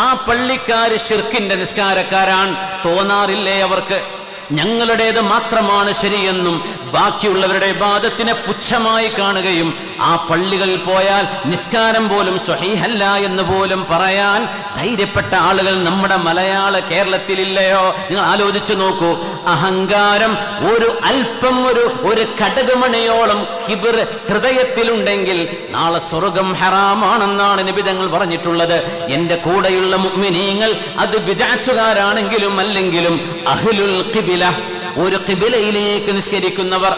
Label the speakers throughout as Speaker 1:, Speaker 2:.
Speaker 1: ആ പള്ളിക്കാര് ശിർക്കിന്റെ നിസ്കാരക്കാരാണ് തോന്നാറില്ലേ അവർക്ക്? ഞങ്ങളുടേത് മാത്രമാണ് ശരിയെന്നും ബാക്കിയുള്ളവരുടെ ഇബാദത്തിനെ പുച്ഛമായി കാണുകയും ആ പള്ളികളിൽ പോയാൽ നിസ്കാരം പോലും സ്വഹീഹല്ല എന്ന് പോലും പറയാൻ ധൈര്യപ്പെട്ട ആളുകൾ നമ്മുടെ മലയാള കേരളത്തിലില്ലയോ? നിങ്ങൾ ആലോചിച്ചു നോക്കൂ. അഹങ്കാരം ഒരു അല്പം ഒരു കടകുമണിയോളം കിബിർ ഹൃദയത്തിലുണ്ടെങ്കിൽ നാളെ സ്വർഗം ഹറാമാണെന്നാണ് നബി തങ്ങൾ പറഞ്ഞിട്ടുള്ളത്. എന്റെ കൂടെയുള്ള മുഅ്മിനീങ്ങൾ അത് ബിദ്അത്തുകാരാണെങ്കിലും അല്ലെങ്കിലും അഹ്ലുൽ ഖിബില, ഒരു ഖിബിലയിലേക്ക് നിസ്കരിക്കുന്നവർ,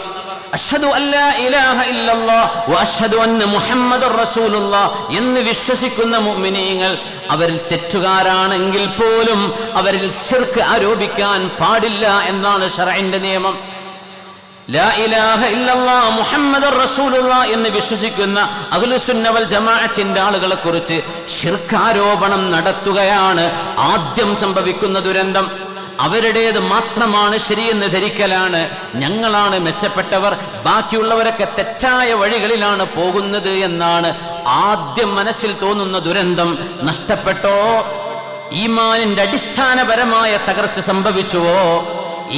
Speaker 1: അഷ്ഹദു അല്ലാ ഇലാഹ ഇല്ലല്ലാഹ് വ അഷ്ഹദു അന്ന മുഹമ്മദുർ റസൂലുള്ളാഹ് എന്ന് വിശ്വസിക്കുന്ന മുഅ്മിനീങ്ങൾ അവരിൽ തെറ്റുകാരാണെങ്കിൽ പോലും അവരിൽ ശിർക്ക് ആരോപിക്കാൻ പാടില്ല എന്നാണ് ശർഇന്റെ നിയമം. ലാ ഇലാഹ ഇല്ലല്ലാഹ് മുഹമ്മദുർ റസൂലുള്ളാഹ് എന്ന് വിശ്വസിക്കുന്ന അഹ്ലുസുന്ന വൽ ജമാഅത്തിന്റെ ആളുകളെ കുറിച്ച് ശിർക്ക് ആരോപണം നടത്തുകയാണ് ആദ്യം സംഭവിക്കുന്ന ദുരന്തം. അവരുടേത് മാത്രമാണ് ശരിയെന്ന് ധരിക്കലാണ്. ഞങ്ങളാണ് മെച്ചപ്പെട്ടവർ, ബാക്കിയുള്ളവരൊക്കെ തെറ്റായ വഴികളിലാണ് പോകുന്നത് എന്നാണ് ആദ്യം മനസ്സിൽ തോന്നുന്ന ദുരന്തം. നഷ്ടപ്പെട്ടോ? ഈമാനിന്റെ അടിസ്ഥാനപരമായ തകർച്ച സംഭവിച്ചുവോ?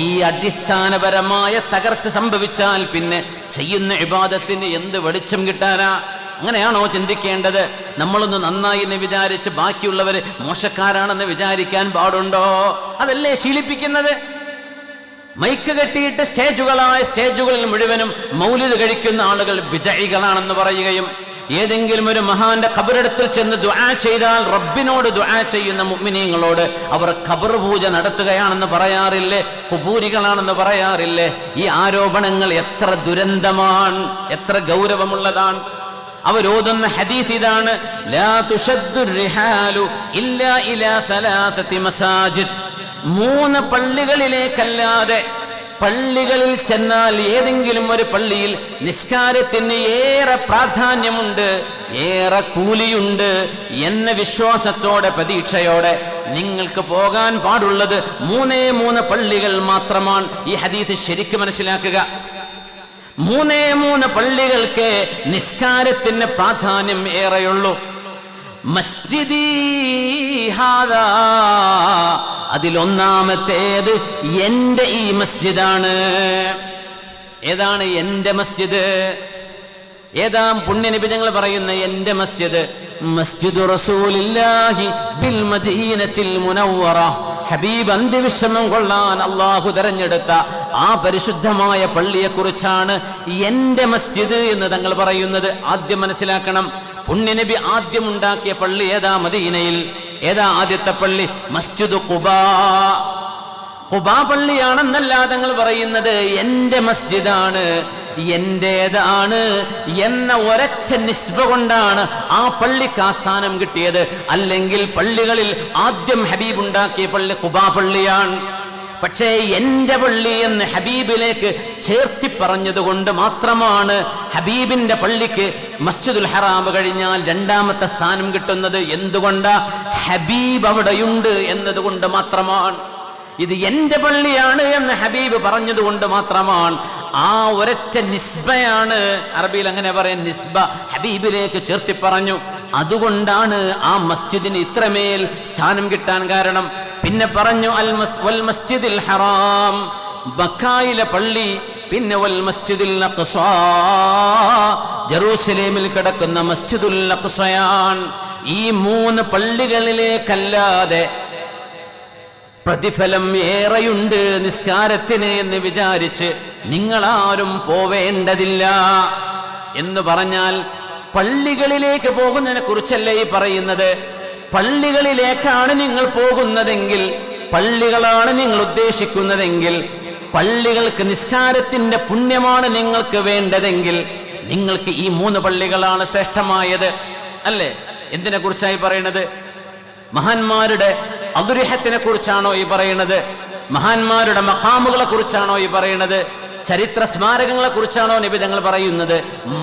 Speaker 1: ഈ അടിസ്ഥാനപരമായ തകർച്ച സംഭവിച്ചാൽ പിന്നെ ചെയ്യുന്ന ഇബാദത്തിന് എന്ത് വെളിച്ചം കിട്ടാനാ? അങ്ങനെയാണോ ചിന്തിക്കേണ്ടത്? നമ്മളൊന്ന് നന്നായി എന്ന് വിചാരിച്ച് ബാക്കിയുള്ളവർ മോശക്കാരാണെന്ന് വിചാരിക്കാൻ പാടുണ്ടോ? അതല്ലേ ശീലിപ്പിക്കുന്നത്? മൈക്ക് കെട്ടിയിട്ട് സ്റ്റേജുകളിൽ മുഴുവനും മൗലിദ് കഴിക്കുന്ന ആളുകൾ ബിദ്അഇകളാണെന്ന് പറയുകയും ഏതെങ്കിലും ഒരു മഹാന്റെ ഖബറടത്തിൽ ചെന്ന് ദുആ ചെയ്താൽ റബ്ബിനോട് ദുആ ചെയ്യുന്ന മുഅ്മിനീങ്ങളോട് അവർ ഖബർ പൂജ നടത്തുകയാണെന്ന് പറയാറില്ലേ? ഖുബൂരികളാണെന്ന് പറയാറില്ലേ? ഈ ആരോപണങ്ങൾ എത്ര ദുരന്തമാണ്, എത്ര ഗൗരവമുള്ളതാണ്. അവരോതുന്ന ഹദീസ് ഇതാണ്: ലാ തുശദ്ദുർ റിഹാലു ഇല്ലാ ഇലാ സലാസതി മസാജിദ്. 3 പള്ളികളിലേക്കല്ലാതെ, പള്ളികളിൽ ചെന്നാൽ ഏതെങ്കിലും ഒരു പള്ളിയിൽ നിസ്കാരത്തിന് ഏറെ പ്രാധാന്യമുണ്ട്, ഏറെ കൂലിയുണ്ട് എന്ന വിശ്വാസത്തോടെ പ്രതീക്ഷയോടെ നിങ്ങൾക്ക് പോകാൻ പാടുള്ളത് 3 പള്ളികൾ മാത്രമാണ്. ഈ ഹദീസ് ശരിക്കും മനസ്സിലാക്കുക. 3 പള്ളികൾക്ക് നിസ്കാരത്തിന് പ്രാധാന്യം ഏറെയുള്ളൂ. മസ്ജിദി ഹാദാ, അതിലൊന്നാമത്തേത് എന്റെ ഈ മസ്ജിദാണ്. ഏതാണ് എന്റെ മസ്ജിദ്? ഏതാ പുണ്യനബി ഞങ്ങൾ പറയുന്ന എന്റെ മസ്ജിദ്? മസ്ജിദു റസൂലില്ലാഹി ബിൽ മദീനത്തിൽ മുനവ്വറ. ഹബീബ് അന്ത്യവിശ്രമം കൊള്ളാൻ അള്ളാഹു തെരഞ്ഞെടുത്ത ആ പരിശുദ്ധമായ പള്ളിയെ കുറിച്ചാണ് എന്റെ മസ്ജിദ് എന്ന് തങ്ങൾ പറയുന്നത്. ആദ്യം മനസ്സിലാക്കണം, പുണ്യനബി ആദ്യം ഉണ്ടാക്കിയ പള്ളി ഏതാ? മദീനയിൽ. ഏതാ ആദ്യത്തെ പള്ളി? മസ്ജിദ് ഖുബാ. ഖുബാ പള്ളിയാണെന്നല്ല തങ്ങൾ പറയുന്നത്, എന്റെ മസ്ജിദാണ്, എന്റേതാണ് എന്ന ഒരൊറ്റ നിസ്ബ കൊണ്ടാണ് ആ പള്ളിക്ക് ആ സ്ഥാനം കിട്ടിയത്. അല്ലെങ്കിൽ പള്ളികളിൽ ആദ്യം ഹബീബ് ഉണ്ടാക്കിയ പള്ളി ഖുബാ പള്ളിയാണ്. പക്ഷേ എന്റെ പള്ളി എന്ന് ഹബീബിലേക്ക് ചേർത്തി പറഞ്ഞതുകൊണ്ട് മാത്രമാണ് ഹബീബിന്റെ പള്ളിക്ക് മസ്ജിദുൽ ഹറാം കഴിഞ്ഞാൽ 2ാമത്തെ സ്ഥാനം കിട്ടുന്നത്. എന്തുകൊണ്ടാ? ഹബീബ് അവിടെയുണ്ട് എന്നതുകൊണ്ട് മാത്രമാണ്. ഇത് എന്റെ പള്ളിയാണ് എന്ന് ഹബീബ് പറഞ്ഞതുകൊണ്ട് മാത്രമാണ്. ആ ഒരൊറ്റ നിസ്ബയാണ്, അറബിയിൽ അങ്ങനെ പറയാൻ, നിസ്ബ, ഹബീബിലേക്ക് ചേർത്തി പറഞ്ഞു. അതുകൊണ്ടാണ് ആ മസ്ജിദിന് ഇത്രമേൽ സ്ഥാനം കിട്ടാൻ കാരണം. പിന്നെ പറഞ്ഞു വൽ മസ്ജിദുൽ ഹറാം, മക്കയിലെ പള്ളി. പിന്നെ വൽ മസ്ജിദുൽ അഖ്സാ, ജെറൂസലേമിൽ കിടക്കുന്ന മസ്ജിദുൽ അഖ്സയാണ്. ഈ 3 പള്ളികളിലേക്കല്ലാതെ പ്രതിഫലം ഏറെയുണ്ട് നിസ്കാരത്തിന് എന്ന് വിചാരിച്ച് നിങ്ങളാരും പോവേണ്ടതില്ല എന്ന് പറഞ്ഞാൽ പള്ളികളിലേക്ക് പോകുന്നതിനെ കുറിച്ചല്ലേ ഈ പറയുന്നത്. പള്ളികളിലേക്കാണ് നിങ്ങൾ പോകുന്നതെങ്കിൽ, പള്ളികളാണ് നിങ്ങൾ ഉദ്ദേശിക്കുന്നതെങ്കിൽ, പള്ളികൾക്ക് നിസ്കാരത്തിന്റെ പുണ്യമാണ് നിങ്ങൾക്ക് വേണ്ടതെങ്കിൽ, നിങ്ങൾക്ക് ഈ 3 പള്ളികളാണ് ശ്രേഷ്ഠമായത് അല്ലേ? എന്തിനെ കുറിച്ചായി പറയുന്നത്? മഹാന്മാരുടെ അദ്രിഹത്തിനെ കുറിച്ചാണോ ഈ പറയുന്നത്? മഹാന്മാരുടെ മഖാമുകളെ കുറിച്ചാണോ ഈ പറയുന്നത്? ചരിത്ര സ്മാരകങ്ങളെ കുറിച്ചാണോ നബി തങ്ങൾ പറയുന്നത്?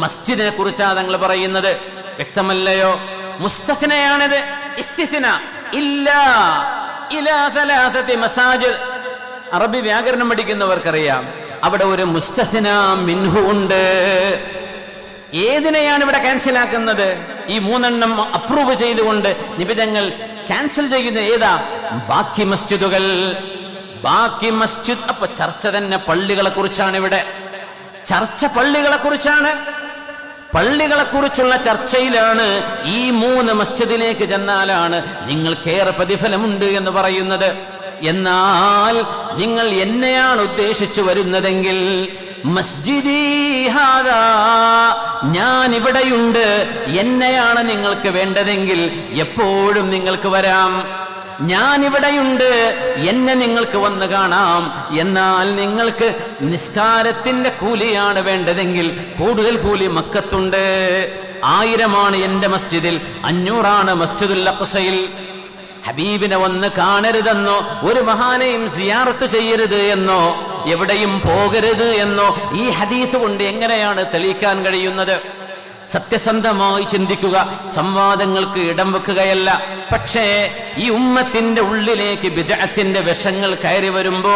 Speaker 1: മസ്ജിദിനെ കുറിച്ചാണ് തങ്ങൾ പറയുന്നത്. വ്യക്തമല്ലയോ? മുസ്തഖ്നയാണിത്. ഇസ്തിസ്ന ഇല്ലാ ഇലാ സലാസതി മസാജിദ്. അറബി വ്യാകരണം പഠിക്കുന്നവർക്കറിയാം, അവിടെ ഒരു മുസ്തഖ്ന മിൻഹു ഉണ്ട്. ഏതിനെയാണ് ഇവിടെ ക്യാൻസൽ ആക്കുന്നത്? ഈ 3 അപ്രൂവ് ചെയ്തുകൊണ്ട് നബി തങ്ങൾ ക്യാൻസൽ ചെയ്യുന്ന ഏതാ? ബാക്കി മസ്ജിദുകൾ, ബാക്കി മസ്ജിദ്. അപ്പൊ ചർച്ച തന്നെ പള്ളികളെ കുറിച്ചാണ്. ഇവിടെ ചർച്ച പള്ളികളെ കുറിച്ചാണ്. പള്ളികളെ കുറിച്ചുള്ള ചർച്ചയിലാണ്. ഈ 3 മസ്ജിദിലേക്ക് ചെന്നാലാണ് നിങ്ങൾക്കേറെ പ്രതിഫലമുണ്ട് എന്ന് പറയുന്നത്. എന്നാൽ നിങ്ങൾ എന്നെയാണ് ഉദ്ദേശിച്ചു വരുന്നതെങ്കിൽ, മസ്ജിദി ഹാദാ, ഞാൻ ഇവിടെയുണ്ട്, എന്നെയാണ് നിങ്ങൾക്ക് വേണ്ടതെങ്കിൽ എപ്പോഴും നിങ്ങൾക്ക് വരാം. ഞാൻ ഇവിടെയുണ്ട്, എന്നെ നിങ്ങൾക്ക് വന്ന് കാണാം. എന്നാൽ നിങ്ങൾക്ക് നിസ്കാരത്തിന്റെ കൂലിയാണ് വേണ്ടതെങ്കിൽ കൂടുതൽ കൂലി മക്കത്തുണ്ട്. 1000 എന്റെ മസ്ജിദിൽ, 500 മസ്ജിദുൽ അഖ്സയിൽ. ഹബീബിനെ വന്ന് കാണരുതെന്നോ, ഒരു മഹാനെയും സിയാറത്ത് ചെയ്യരുത് എന്നോ, എവിടെയും പോകരുത് എന്നോ ഈ ഹദീസ് കൊണ്ട് എങ്ങനെയാണ് തെളിയിക്കാൻ കഴിയുന്നത്? സത്യസന്ധമായി ചിന്തിക്കുക, സംവാദങ്ങൾക്ക് ഇടം വെക്കുകയല്ല. പക്ഷേ ഈ ഉമ്മത്തിന്റെ ഉള്ളിലേക്ക് ബിദ്അത്തിന്റെ വിഷങ്ങൾ കയറി വരുമ്പോ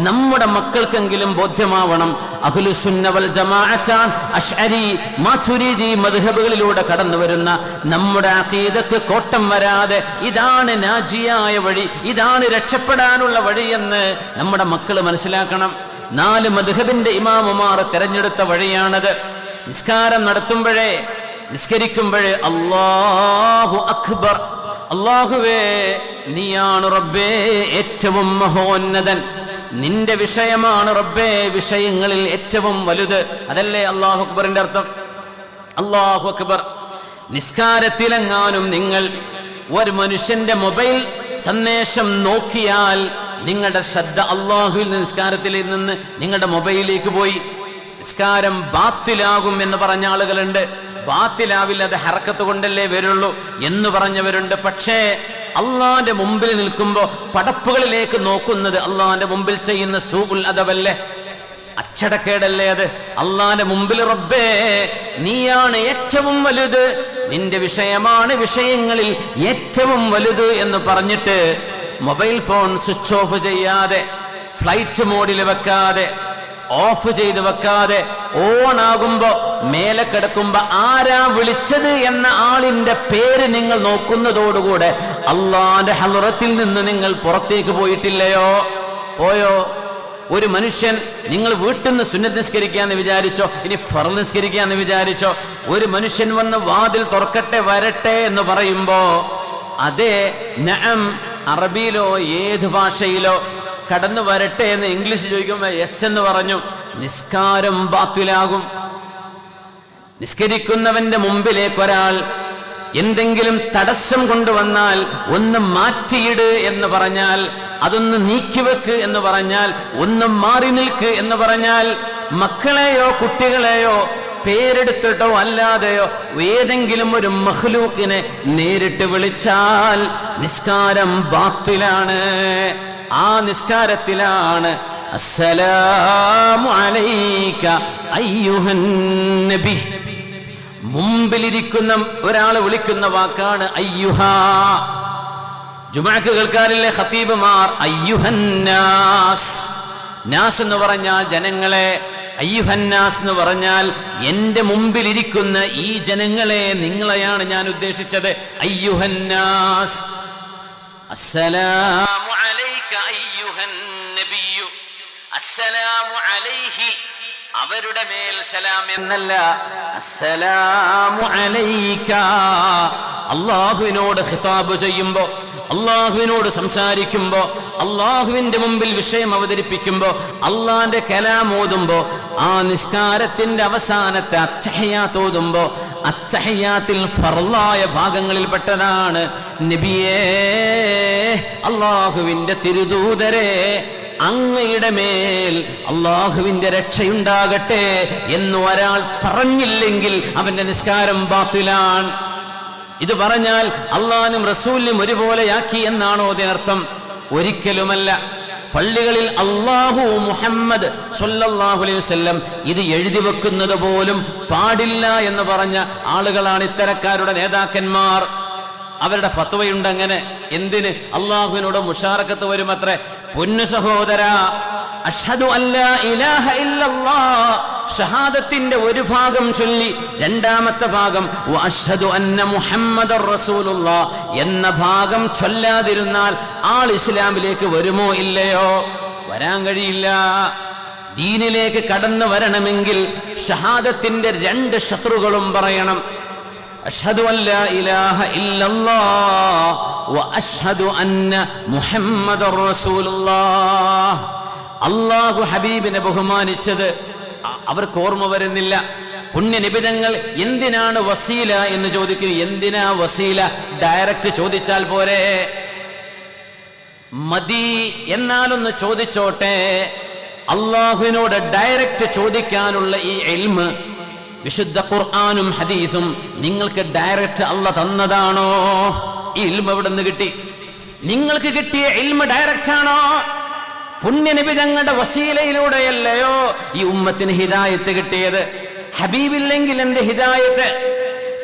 Speaker 1: നമ്മുടെ മക്കൾക്കെങ്കിലും ബോധ്യമാവണം, അഹ്ലുസുന്ന വൽ ജമാഅത്താൻ അശ്അരി മാതുരിദി മദ്ഹബുകളിലൂടെ കടന്നു വരുന്ന നമ്മുടെ അഖീദക്ക് കോട്ടം വരാതെ ഇതാണ് നാജിയായ വഴി, ഇതാണ് രക്ഷപ്പെടാനുള്ള വഴിയെന്ന് നമ്മുടെ മക്കൾ മനസ്സിലാക്കണം. 4 മദ്ഹബിന്റെ ഇമാമുമാർ തെരഞ്ഞെടുത്ത വഴിയാണത്. നിസ്കാരം നടത്തുമ്പോഴേ, നിസ്കരിക്കുമ്പോഴേ അല്ലാഹു അക്ബർ, അല്ലാഹുവേ നീയാണ് റബ്ബേ ഏറ്റവും മഹോന്നതൻ, നിന്റെ വിഷയമാണ് റബ്ബേ വിഷയങ്ങളിൽ ഏറ്റവും വലുത്. അതല്ലേ അല്ലാഹു അക്ബറിന്റെ അർത്ഥം? അല്ലാഹു അക്ബർ. നിസ്കാരത്തിലെങ്ങാനും നിങ്ങൾ ഒരു മനുഷ്യന്റെ മൊബൈൽ സന്ദേശം നോക്കിയാൽ നിങ്ങളുടെ ശ്രദ്ധ അല്ലാഹുവിൽ നിന്ന്, നിസ്കാരത്തിൽ നിന്ന് നിങ്ങളുടെ മൊബൈലിലേക്ക് പോയി, നിസ്കാരം ബാത്തിലാകും എന്ന് പറഞ്ഞ ആളുകളുണ്ട്. ബാത്തിലാവില്ല, അത് ഹറക്കത്ത് കൊണ്ടല്ലേ വരുള്ളൂ എന്ന് പറഞ്ഞവരുണ്ട്. പക്ഷേ അള്ളാന്റെ മുമ്പിൽ നിൽക്കുമ്പോ പടപ്പുകളിലേക്ക് നോക്കുന്നത് അള്ളാന്റെ മുമ്പിൽ ചെയ്യുന്ന സൂഉൽ അദബല്ലേ, അച്ചടക്കേടല്ലേ അത്? അള്ളാന്റെ മുമ്പിൽ റബ്ബേ നീയാണ് ഏറ്റവും വലുത്, നിന്റെ വിഷയമാണ് വിഷയങ്ങളിൽ ഏറ്റവും വലുത് എന്ന് പറഞ്ഞിട്ട് മൊബൈൽ ഫോൺ സ്വിച്ച് ഓഫ് ചെയ്യാതെ, ഫ്ലൈറ്റ് മോഡിൽ വെക്കാതെ, ഓഫ് ചെയ്ത് വെക്കാതെ, ഓൺ ആകുമ്പോ മേലെ കിടക്കുമ്പോ ആരാ വിളിച്ചത് എന്ന ആളിന്റെ പേര് നിങ്ങൾ നോക്കുന്നതോടുകൂടെ അള്ളാന്റെ ഹളറത്തിൽ നിന്ന് നിങ്ങൾ പുറത്തേക്ക് പോയിട്ടില്ലയോ? പോയോ? ഒരു മനുഷ്യൻ, നിങ്ങൾ വീട്ടിൽ നിന്ന് സുന്നത്ത് നിസ്കരിക്കാന്ന് വിചാരിച്ചോ, ഇനി ഫർള് നിസ്കരിക്കാന്ന് വിചാരിച്ചോ, ഒരു മനുഷ്യൻ വന്ന് വാതിൽ തുറക്കട്ടെ വരട്ടെ എന്ന് പറയുമ്പോ അതേ നഅം അറബിയിലോ ഏത് ഭാഷയിലോ കടന്നു വരട്ടെ എന്ന് ഇംഗ്ലീഷ് ചോദിക്കുമ്പോ യെസ് എന്ന് പറഞ്ഞു, നിസ്കാരം ബാത്തിലാകും. നിസ്കരിക്കുന്നവന്റെ മുമ്പിലേക്ക് ഒരാൾ എന്തെങ്കിലും തടസ്സം കൊണ്ടുവന്നാൽ ഒന്ന് മാറ്റിയിട് എന്ന് പറഞ്ഞാൽ, അതൊന്ന് നീക്കിവെക്ക് എന്ന് പറഞ്ഞാൽ, ഒന്ന് മാറി നിൽക്ക് എന്ന് പറഞ്ഞാൽ, മക്കളെയോ കുട്ടികളെയോ പേരെടുത്തിട്ടോ അല്ലാതെയോ ഏതെങ്കിലും ഒരു മഖ്ലൂക്കിനെ നേരിട്ട് വിളിച്ചാൽ നിസ്കാരം ബാത്തിലാണ്. ആ നിസ്കാരത്തിലാണ് അസ്സലാമു അലൈക അയ്യുഹൻ നബി, മുമ്പിലിരിക്കുന്ന ഒരാളെ വിളിക്കുന്ന വാക്കാണ് അയ്യുഹ. ജുമുഅക്ക് കേൾക്കാറില്ലേ ഖതീബുമാർ? അയ്യുഹന്നാസ്. നാസ് എന്ന് പറഞ്ഞാൽ ജനങ്ങളെ, അയ്യുഹന്നാസ് എന്ന് പറഞ്ഞാൽ എന്റെ മുമ്പിലിരിക്കുന്ന ഈ ജനങ്ങളെ, നിങ്ങളെയാണ് ഞാൻ ഉദ്ദേശിച്ചത്. അയ്യുഹന്നാസ്. അസ്സലാമു അലൈക അയ്യുഹൻ നബിയ്യു. അസ്സലാമു അലൈഹി, അവരുടെ മേൽ സലാം എന്നല്ല, അസ്സലാമു അലൈക. അല്ലാഹുവിനോട് ഖിതാബ് ചെയ്യുമ്പോ, അള്ളാഹുവിനോട് സംസാരിക്കുമ്പോ, അള്ളാഹുവിന്റെ മുമ്പിൽ വിഷയം അവതരിപ്പിക്കുമ്പോ, അള്ളാന്റെ കലാം ഓതുമ്പോ, ആ നിസ്കാരത്തിന്റെ അവസാനത്തെ അത്തഹിയാത്ത് ഓതുമ്പോ, അത്തഹിയാത്തിൽ ഫർളായ ഭാഗങ്ങളിൽപ്പെട്ടതാണ് നബിയേ, അള്ളാഹുവിന്റെ തിരുദൂതരെ, അങ്ങയുടെ മേൽ അള്ളാഹുവിന്റെ രക്ഷയുണ്ടാകട്ടെ എന്ന് ഒരാൾ പറഞ്ഞില്ലെങ്കിൽ അവന്റെ നിസ്കാരം ബാത്തിലാണ്. ഇത് പറഞ്ഞാൽ അള്ളാഹും റസൂലിനും ഒരുപോലെയാക്കി എന്നാണോ അതിനർത്ഥം? ഒരിക്കലുമല്ല. പള്ളികളിൽ അല്ലാഹു മുഹമ്മദ് സ്വല്ലല്ലാഹു അലൈഹി വസല്ലം ഇത് എഴുതി വെക്കുന്നത് പോലും പാടില്ല എന്ന് പറഞ്ഞ ആളുകളാണ് ഇത്തരക്കാരുടെ നേതാക്കന്മാർ. അവരുടെ ഫത്വയുണ്ട് അങ്ങനെ. എന്തിന്? അള്ളാഹുവിനോട് മുഷാറക്കത്ത് വരുമത്രേ. പൊന്നു സഹോദര, അഷ്ഹദു അല്ലാ ഇലാഹ ഇല്ലല്ലാഹ്, ഷഹാദത്തിന്റെ ഒരു ഭാഗം ചൊല്ലി രണ്ടാമത്തെ ഭാഗം വഅഷ്ഹദു അന്ന മുഹമ്മദർ റസൂലുള്ളാഹ് എന്ന ഭാഗം ചൊല്ലാതിരുന്നാൽ ആൾ ഇസ്ലാമിലേക്ക് വരുമോ ഇല്ലയോ? വരാൻ കഴിയില്ല. ദീനിലേക്ക് കടന്നു വരണമെങ്കിൽ ഷഹാദത്തിന്റെ രണ്ട് ശത്രുക്കളും പറയണം. അഷ്ഹദു അല്ലാ ഇലാഹ ഇല്ലല്ലാഹ് വഅഷ്ഹദു അന്ന മുഹമ്മദർ റസൂലുള്ളാഹ്. അല്ലാഹു ഹബീബിനെ ബഹുമാനിച്ചത് അവർക്ക് ഓർമ്മ വരുന്നില്ല. പുണ്യനിബിധങ്ങൾ എന്തിനാണ് വസീല എന്ന് ചോദിക്കുന്നു. എന്തിനാ വസീല? ഡയറക്റ്റ് ചോദിച്ചാൽ പോരെ? മതി എന്നാലൊന്ന് ചോദിച്ചോട്ടെ. അള്ളാഹുവിനോട് ഡയറക്റ്റ് ചോദിക്കാനുള്ള ഈ ഇൽമ് വിശുദ്ധ ഖുർആനും ഹദീസും നിങ്ങൾക്ക് ഡയറക്റ്റ് അള്ളാഹ് തന്നതാണോ? ഈ ഇൽമ് എവിടെ നിന്ന് കിട്ടി? നിങ്ങൾക്ക് കിട്ടിയ ഇൽമ് ഡയറക്റ്റ് ആണോ? പുണ്യനബി തങ്ങളുടെ വസീലയിലൂടെയല്ലയോ ഈ ഉമ്മത്തിന് ഹിദായത്ത് കിട്ടിയത്? ഹബീബില്ലെങ്കിൽ എന്ത് ഹിദായത്ത്?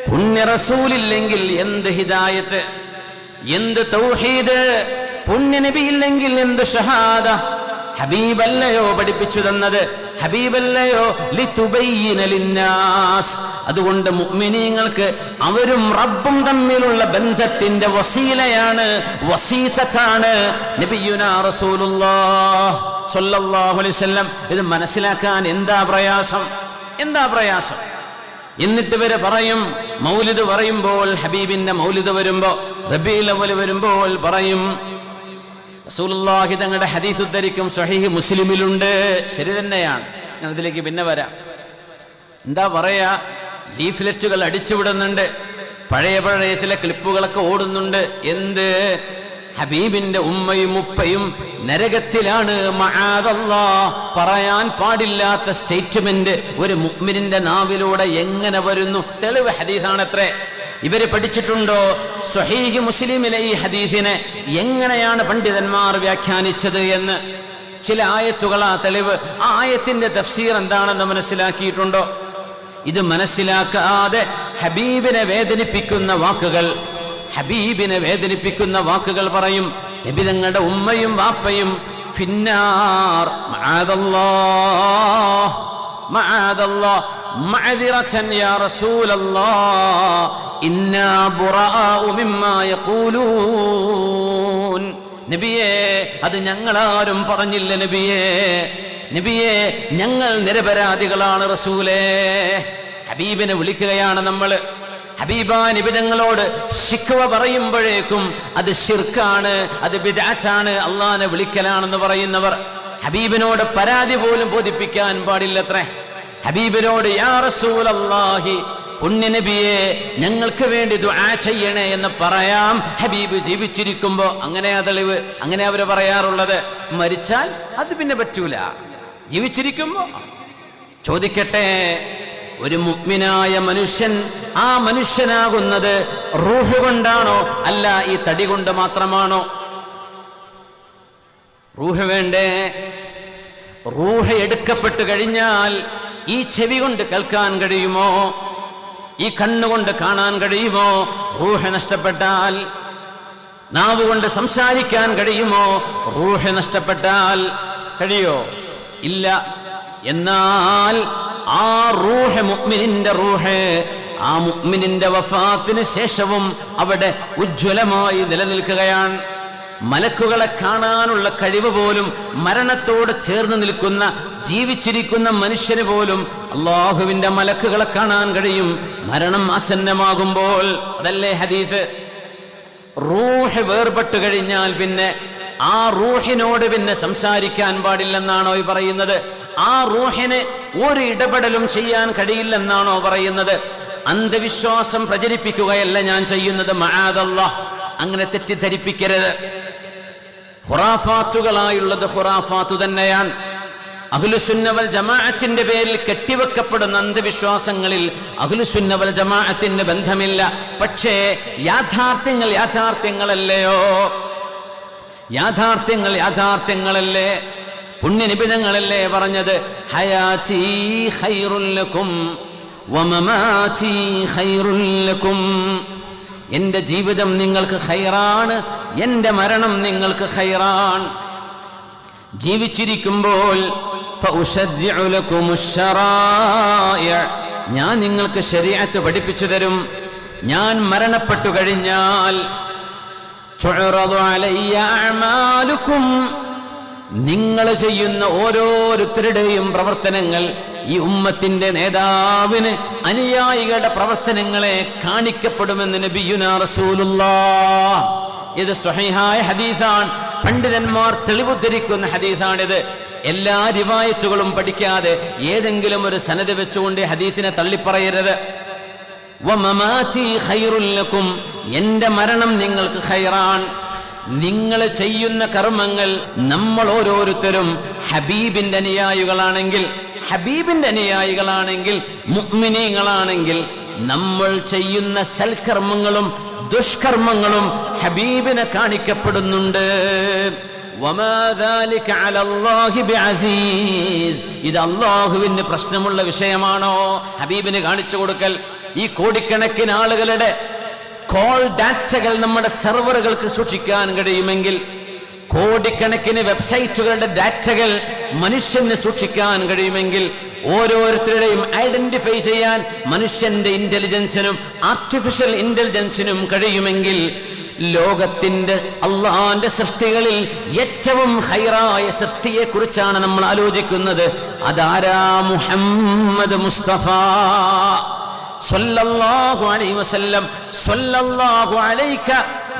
Speaker 1: പുണ്യ റസൂലില്ലെങ്കിൽ എന്ത് ഹിദായത്ത്? എന്ത് തൗഹീദ്? പുണ്യനബി ഇല്ലെങ്കിൽ എന്ത് ഷഹാദ? ഹബീബല്ലയോ പഠിപ്പിച്ചു തന്നത്? ഹബീബല്ലയോ ലിതുബയ്യിന ലിന്നാസ്. അതുകൊണ്ട് മുഅ്മിനീങ്ങൾക്ക് അവരും റബ്ബും തമ്മിലുള്ള ബന്ധത്തിന്റെ വസീലയാണ്, വസീതത്താണ് നബിയുനാ റസൂലുള്ളാഹ് സ്വല്ലല്ലാഹു അലൈഹി വസല്ലം. ഇത് മനസ്സിലാക്കാൻ എന്താ പ്രയാസം? എന്താ പ്രയാസം? എന്നിട്ട് വരെ പറയും മൗലിദ് പറയുമ്പോൾ, ഹബീബിന്റെ മൗലിദ് വരുമ്പോ, റബീഉൽ അവ്വൽ വരുമ്പോൾ പറയും റസൂലുള്ളാഹി തങ്ങളുടെ ഹദീസ് ഉദ്ധരിക്കും, സ്വഹീഹ് മുസ്ലിമിലുണ്ട്. ശരി തന്നെയാണ്, ഞാൻ അതിലേക്ക് പിന്നെ വരാം. എന്താ പറയാ? ലീഫ്ലെറ്റുകൾ അടിച്ചുവിടുന്നുണ്ട്, പഴയ പഴയ ചില ക്ലിപ്പുകളൊക്കെ ഓടുന്നുണ്ട്. എന്ത്? ഹബീബിന്റെ ഉമ്മയും ഉപ്പയും നരകത്തിലാണ്, മആദല്ലാഹ്. പറയാൻ പാടില്ലാത്ത സ്റ്റേറ്റ്മെന്റ് ഒരു മുഅ്മിനിന്റെ നാവിലൂടെ എങ്ങനെ വരുന്നു? തെളിവ് ഹദീസാണത്രേ. ഇവര് പഠിച്ചിട്ടുണ്ടോ സ്വഹീഹ് മുസ്ലിമിലെ ഈ ഹദീസിനെ എങ്ങനെയാണ് പണ്ഡിതന്മാർ വ്യാഖ്യാനിച്ചത് എന്ന്? ചില ആയത്തുകളാ തെളിവ്. ആ ആയത്തിന്റെ തഫ്സീർ എന്താണെന്ന് മനസ്സിലാക്കിയിട്ടുണ്ടോ? ഇത് മനസ്സിലാക്കാതെ ഹബീബിനെ വേദനിപ്പിക്കുന്ന വാക്കുകൾ, ഹബീബിനെ വേദനിപ്പിക്കുന്ന വാക്കുകൾ പറയും. നബി തങ്ങളുടെ ഉമ്മയും വാപ്പയും ഫിന്നാർ, മഅദല്ലാഹ് മഅദല്ലാഹ് മഅദിറതൻ യാ റസൂലല്ലാഹ് ഇന്നാ ബുറാഉ മിമ്മാ യഖൂലൂൻ. നബിയേ, അത് ഞങ്ങളാരും പറഞ്ഞില്ല നബിയേ. നബിയേ, ഞങ്ങൾ നിരപരാധികളാണ് റസൂലേ. ഹബീബിനെ വിളിക്കുകയാണ് നമ്മൾ. ഹബീബാ നബി തങ്ങളോട് ശിക്വ പറയുമ്പോഴേക്കും അത് ശിർക്കാണ്, അത് ബിദ്അത്താണ്, അള്ളാനെ വിളിക്കലാണെന്ന് പറയുന്നവർ. ഹബീബിനോട് പരാതി പോലും ബോധിപ്പിക്കാൻ പാടില്ലത്രേ. ഹബീബിനോട് യാ റസൂലല്ലാഹി, പുണ്യനബിയെ ഞങ്ങൾക്ക് വേണ്ടി ദുആ ചെയ്യണേ എന്ന് പറയാം ഹബീബ് ജീവിച്ചിരിക്കുമ്പോ. അങ്ങനെയാ തെളിവ്, അങ്ങനെ അവര് പറയാറുള്ളത്. മരിച്ചാൽ അത് പിന്നെ പറ്റൂല. ജീവിച്ചിരിക്കുമ്പോ ചോദിക്കട്ടെ, ഒരു മുഅ്മിനായ മനുഷ്യൻ, ആ മനുഷ്യനാകുന്നത് റൂഹ് കൊണ്ടാണോ അല്ല ഈ തടി കൊണ്ട് മാത്രമാണോ? റൂഹ് വേണ്ടേ? റൂഹ് എടുക്കപ്പെട്ട് കഴിഞ്ഞാൽ ഈ ചെവി കൊണ്ട് കേൾക്കാൻ കഴിയുമോ? ഈ കണ്ണുകൊണ്ട് കാണാൻ കഴിയുമോ? റൂഹ് നഷ്ടപ്പെട്ടാൽ. നാവ് കൊണ്ട് സംസാരിക്കാൻ കഴിയുമോ? റൂഹ് നഷ്ടപ്പെട്ടാൽ കഴിയോ? ഇല്ല. എന്നാൽ ആ റൂഹ്, മുഅ്മിനിന്റെ റൂഹ്, ആ മുഅ്മിനിന്റെ വഫാത്തിന് ശേഷവും അവിടെ ഉജ്ജ്വലമായി നിലനിൽക്കുകയാണ്. മലക്കുകളെ കാണാനുള്ള കഴിവ് പോലും മരണത്തോട് ചേർന്ന് നിൽക്കുന്ന ജീവിച്ചിരിക്കുന്ന മനുഷ്യന് പോലും അല്ലാഹുവിന്റെ മലക്കുകളെ കാണാൻ കഴിയും മരണം ആസന്നമാകുമ്പോൾ. അതല്ലേ ഹദീസ്? റൂഹ് വേർപെട്ട് കഴിഞ്ഞാൽ പിന്നെ ആ റൂഹിനോട് പിന്നെ സംസാരിക്കാൻ പാടില്ലെന്നാണോ ഈ പറയുന്നത്? ആ റൂഹിന് ഒരു ഇടപെടലും ചെയ്യാൻ കഴിയില്ലെന്നാണോ പറയുന്നത്? അന്ധവിശ്വാസം പ്രചരിപ്പിക്കുകയല്ല ഞാൻ ചെയ്യുന്നത്, മആദല്ലാഹ്. അങ്ങനെ തെറ്റിദ്ധരിപ്പിക്കരുത്. ഖുറാഫാത്തുകളായുള്ളത് ഖുറാഫാത്തു തന്നെയാണ്. അഹ്ലുസുന്ന വൽ ജമാഅത്തിന്റെ പേരിൽ കെട്ടിവെക്കപ്പെടുന്ന അന്ധവിശ്വാസങ്ങളിൽ അഹ്ലുസുന്ന വൽ ജമാഅത്തിന് ബന്ധമില്ല. പക്ഷേ യാഥാർത്ഥ്യങ്ങൾ യാഥാർത്ഥ്യങ്ങളല്ലയോ? യാഥാർത്ഥ്യങ്ങൾ യാഥാർത്ഥ്യങ്ങളല്ലേ? പുണ്യനിബിധങ്ങളല്ലേ പറഞ്ഞത്? ഹയാതി ഖൈറുൽ ലക്കും വമമാതി ഖൈറുൽ ലക്കും. എൻ്റെ ജീവിതം നിങ്ങൾക്ക് ഖൈറാണ്, എൻ്റെ മരണം നിങ്ങൾക്ക് ഖൈറാൻ. ജീവിച്ചിരിക്കുമ്പോൾ ഫഉശജ്ജിഉ ലകുമുശ്ശറാഇഅ, ഞാൻ നിങ്ങൾക്ക് ശരീഅത്ത് പഠിപ്പിച്ചു തരും. ഞാൻ മരണപ്പെട്ടു കഴിഞ്ഞാൽ തുഅറദു അലയ്യ അഅമാലുകും, നിങ്ങൾ ചെയ്യുന്ന ഓരോരുത്തരുടെയും പ്രവർത്തനങ്ങൾ ഈ ഉമ്മത്തിന്റെ നേതാവിന് അനുയായികളുടെ പ്രവർത്തനങ്ങളെ കാണിക്കപ്പെടുമെന്ന് നബിയുനാ റസൂലുള്ളാഹ്. ഇത് സ്വഹീഹായ ഹദീസാണ്. പണ്ഡിതന്മാർ തെളിവുദ്ധരിക്കുന്ന ഹദീസാണിത്. എല്ലാ റിവായത്തുകളും പഠിക്കാതെ ഏതെങ്കിലും ഒരു സനദ് വെച്ചുകൊണ്ട് ഹദീസിനെ തള്ളിപ്പറയരുത്. വമമാതി ഖൈറുൽ ലക്കും, എന്റെ മരണം നിങ്ങൾക്ക് ഖൈറാൻ. നിങ്ങൾ ചെയ്യുന്ന കർമ്മങ്ങൾ, നമ്മൾ ഓരോരുത്തരും ഹബീബിന്റെ അനുയായികളാണെങ്കിൽ മുഅ്മിനീങ്ങളാണെങ്കിൽ നമ്മൾ ചെയ്യുന്ന സൽക്കർമ്മങ്ങളും ദുഷ്കർമ്മങ്ങളും ഹബീബിനെ കാണിക്കപ്പെടുന്നുണ്ട്. വമാ ദാലിക അലല്ലാഹി ബിഅസീസ്, ഇത് അല്ലാഹുവിന് പ്രശ്നമുള്ള വിഷയമാണോ ഹബീബിന് കാണിച്ചു കൊടുക്കൽ? ഈ കോടിക്കണക്കിന് ആളുകളുടെ കോൾ ഡാറ്റകൾ നമ്മുടെ സെർവറുകൾക്ക് സൂക്ഷിക്കാൻ കഴിയുമെങ്കിൽ, കോടിക്കണക്കിന് വെബ്സൈറ്റുകളുടെ ഡാറ്റകൾ മനുഷ്യന് സൂക്ഷിക്കാൻ കഴിയുമെങ്കിൽ, ഓരോരുത്തരുടെയും ഐഡന്റിഫൈ ചെയ്യാൻ മനുഷ്യന്റെ ഇന്റലിജൻസിനും ആർട്ടിഫിഷ്യൽ ഇന്റലിജൻസിനും കഴിയുമെങ്കിൽ, ലോകത്തിന്റെ അള്ളാന്റെ സൃഷ്ടികളിൽ ഏറ്റവും ഖൈറായ സൃഷ്ടിയെ കുറിച്ചാണ് നമ്മൾ ആലോചിക്കുന്നത്. അതാരാ? മുഹമ്മദ് മുസ്തഫ സല്ലല്ലാഹു അലൈഹി വസല്ലം. സല്ലല്ലാഹു അലൈക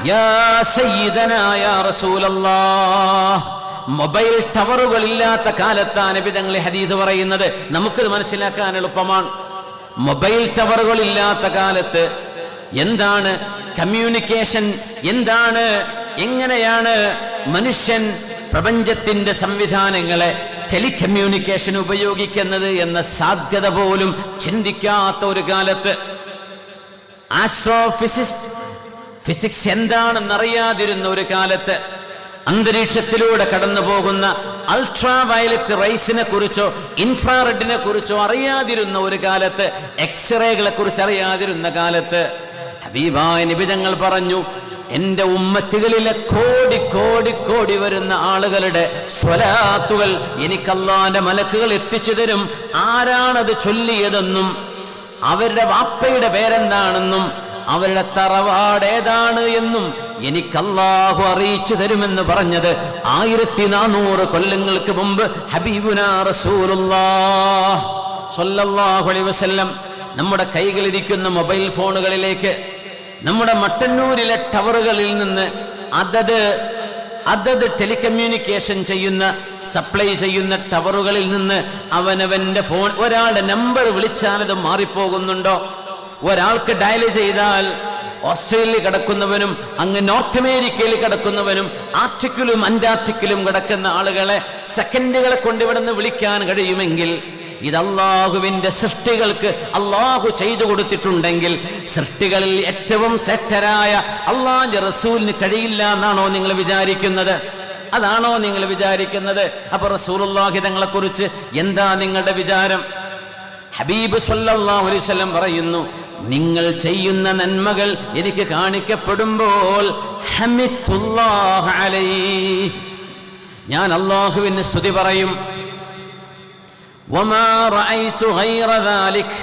Speaker 1: യാ സയ്യിദനാ യാ റസൂലല്ലാഹ്. മൊബൈൽ ടവറുകൾ ഇല്ലാത്ത കാലത്താണ് നബി തങ്ങൾ ഹദീസ് പറയുന്നത്. നമുക്കത് മനസ്സിലാക്കാൻ എളുപ്പമാണ്. മൊബൈൽ ടവറുകൾ ഇല്ലാത്ത കാലത്ത് എന്താണ് കമ്മ്യൂണിക്കേഷൻ, എന്താണ്, എങ്ങനെയാണ് മനുഷ്യൻ പ്രപഞ്ചത്തിന്റെ സംവിധാനങ്ങളെ ടെലികമ്മ്യൂണിക്കേഷൻ ഉപയോഗിക്കുന്നത് എന്ന സാധ്യത പോലും ചിന്തിക്കാത്ത ഒരു കാലത്ത്, ഫിസിക്സ് എന്താണെന്നറിയാതിരുന്ന ഒരു കാലത്ത്, അന്തരീക്ഷത്തിലൂടെ കടന്നു പോകുന്ന അൾട്രാ വയലറ്റ് റൈസിനെ കുറിച്ചോ ഇൻഫ്രാറെഡിനെ കുറിച്ചോ അറിയാതിരുന്ന ഒരു കാലത്ത്, എക്സ്റേകളെ കുറിച്ച് അറിയാതിരുന്ന കാലത്ത് ഹബീബായ നബി തങ്ങൾ പറഞ്ഞു, എന്റെ ഉമ്മത്തികളിലെ കോടി കോടി കോടി വരുന്ന ആളുകളുടെ സ്വലാത്തുകൾ എനിക്ക് അല്ലാഹുവിന്റെ മലക്കുകൾ എത്തിച്ചു തരും. ആരാണത് ചൊല്ലിയതെന്നും അവരുടെ വാപ്പയുടെ പേരെന്താണെന്നും അവരുടെ തറവാട് ഏതാണ് എന്നും എനിക്ക് അല്ലാഹു അറിയിച്ചു തരുമെന്ന് പറഞ്ഞത് 1400 കൊല്ലങ്ങൾക്ക് മുമ്പ് ഹബീബുനാ റസൂലുള്ളാഹ് സ്വല്ലല്ലാഹു അലൈഹി വസല്ലം. നമ്മുടെ കൈകളിരിക്കുന്ന മൊബൈൽ ഫോണുകളിലേക്ക്, നമ്മുടെ മട്ടന്നൂരിലെ ടവറുകളിൽ നിന്ന് അതത് ടെലികമ്മ്യൂണിക്കേഷൻ ചെയ്യുന്ന, സപ്ലൈ ചെയ്യുന്ന ടവറുകളിൽ നിന്ന് അവനവന്റെ ഫോൺ, ഒരാളുടെ നമ്പർ വിളിച്ചാൽ അത് മാറിപ്പോകുന്നുണ്ടോ? ഒരാൾക്ക് ഡയൽ ചെയ്താൽ ഓസ്ട്രേലിയയിൽ കിടക്കുന്നവനും അങ്ങ് നോർത്ത് അമേരിക്കയിൽ കിടക്കുന്നവനും ആർട്ടിക്കിലും അന്റാർട്ടിക്കിലും കിടക്കുന്ന ആളുകളെ സെക്കൻഡുകളെ കൊണ്ട് ഇവിടുന്ന് വിളിക്കാൻ കഴിയുമെങ്കിൽ, ഇത് അള്ളാഹുവിന്റെ സൃഷ്ടികൾക്ക് അള്ളാഹു ചെയ്തു കൊടുത്തിട്ടുണ്ടെങ്കിൽ, സൃഷ്ടികളിൽ ഏറ്റവും ശ്രേഷ്ഠരായ അള്ളാഹുവിന്റെ റസൂലിന് കഴിയില്ല എന്നാണോ നിങ്ങൾ വിചാരിക്കുന്നത്? അതാണോ നിങ്ങൾ വിചാരിക്കുന്നത്? അപ്പൊ റസൂലുള്ളാഹി തങ്ങളെ കുറിച്ച് എന്താ നിങ്ങളുടെ വിചാരം? ഹബീബ് സല്ലല്ലാഹു അലൈഹി വസല്ലം പറയുന്നു, നിങ്ങൾ ചെയ്യുന്ന നന്മകൾ എനിക്ക് കാണിക്കപ്പെടുമ്പോൾ ഹമിദുല്ലാഹ അലൈഹി, ഞാൻ അള്ളാഹുവിന് സ്തുതി പറയും. വമാ റഅയ്തു ഗൈറ ദാലിക്,